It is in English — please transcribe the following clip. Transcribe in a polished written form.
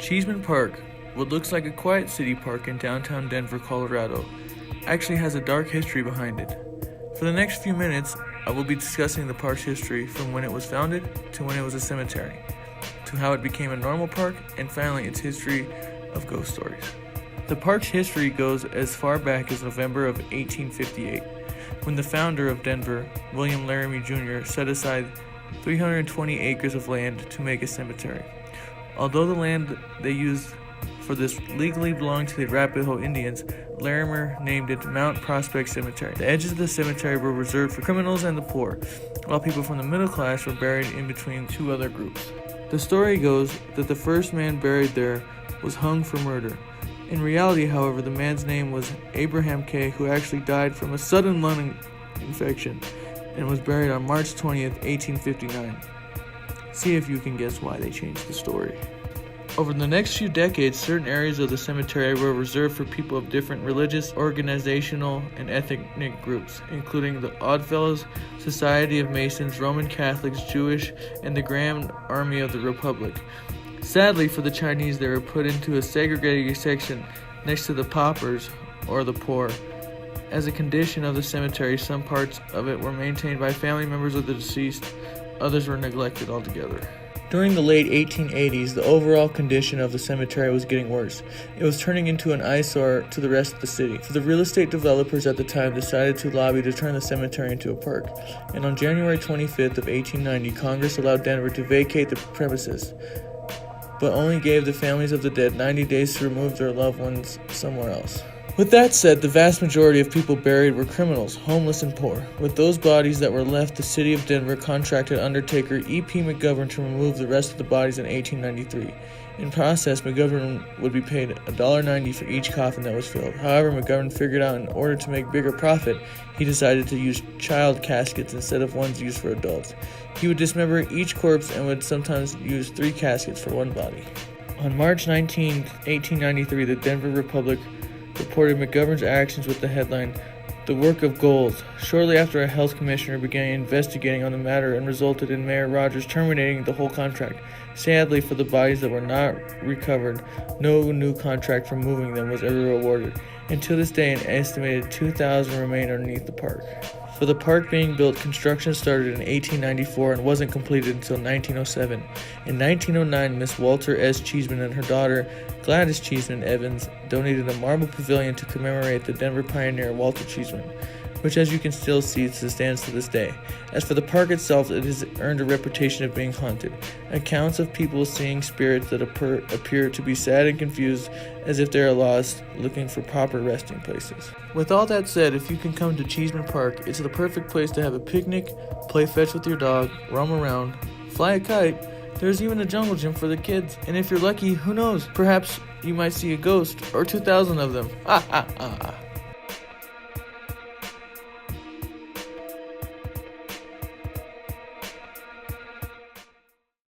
Cheesman Park, what looks like a quiet city park in downtown Denver, Colorado, actually has a dark history behind it. For the next few minutes, I will be discussing the park's history from when it was founded to when it was a cemetery, to how it became a normal park, and finally its history of ghost stories. The park's history goes as far back as November of 1858, when the founder of Denver, William Laramie Jr., set aside 320 acres of land to make a cemetery. Although the land they used for this legally belonged to the Arapaho Indians, Larimer named it Mount Prospect Cemetery. The edges of the cemetery were reserved for criminals and the poor, while people from the middle class were buried in between two other groups. The story goes that the first man buried there was hung for murder. In reality, however, the man's name was Abraham K., who actually died from a sudden lung infection and was buried on March 20th, 1859. See if you can guess why they changed the story. Over the next few decades, certain areas of the cemetery were reserved for people of different religious, organizational, and ethnic groups, including the Oddfellows, Society of Masons, Roman Catholics, Jewish, and the Grand Army of the Republic. Sadly for the Chinese, they were put into a segregated section next to the paupers, or the poor. As a condition of the cemetery, some parts of it were maintained by family members of the deceased, others were neglected altogether. During the late 1880s, the overall condition of the cemetery was getting worse. It was turning into an eyesore to the rest of the city. So the real estate developers at the time decided to lobby to turn the cemetery into a park. And on January 25th of 1890, Congress allowed Denver to vacate the premises, but only gave the families of the dead 90 days to remove their loved ones somewhere else. With that said, the vast majority of people buried were criminals, homeless, and poor. With those bodies that were left, the city of Denver contracted undertaker E.P. McGovern to remove the rest of the bodies in 1893. In process, McGovern would be paid $1.90 for each coffin that was filled. However, McGovern figured out in order to make bigger profit, he decided to use child caskets instead of ones used for adults. He would dismember each corpse and would sometimes use 3 caskets for one body. On March 19, 1893, the Denver Republic reported McGovern's actions with the headline, "The Work of Gold." Shortly after, a health commissioner began investigating on the matter and resulted in Mayor Rogers terminating the whole contract. Sadly, for the bodies that were not recovered, no new contract for moving them was ever awarded. Until this day, an estimated 2,000 remain underneath the park. For the park being built, construction started in 1894 and wasn't completed until 1907. In 1909, Miss Walter S. Cheesman and her daughter, Gladys Cheesman Evans, donated a marble pavilion to commemorate the Denver pioneer Walter Cheesman, which, as you can still see, stands to this day. As for the park itself, it has earned a reputation of being haunted. Accounts of people seeing spirits that appear to be sad and confused, as if they are lost, looking for proper resting places. With all that said, if you can come to Cheesman Park, it's the perfect place to have a picnic, play fetch with your dog, roam around, fly a kite. There's even a jungle gym for the kids. And if you're lucky, who knows, perhaps you might see a ghost, or 2,000 of them.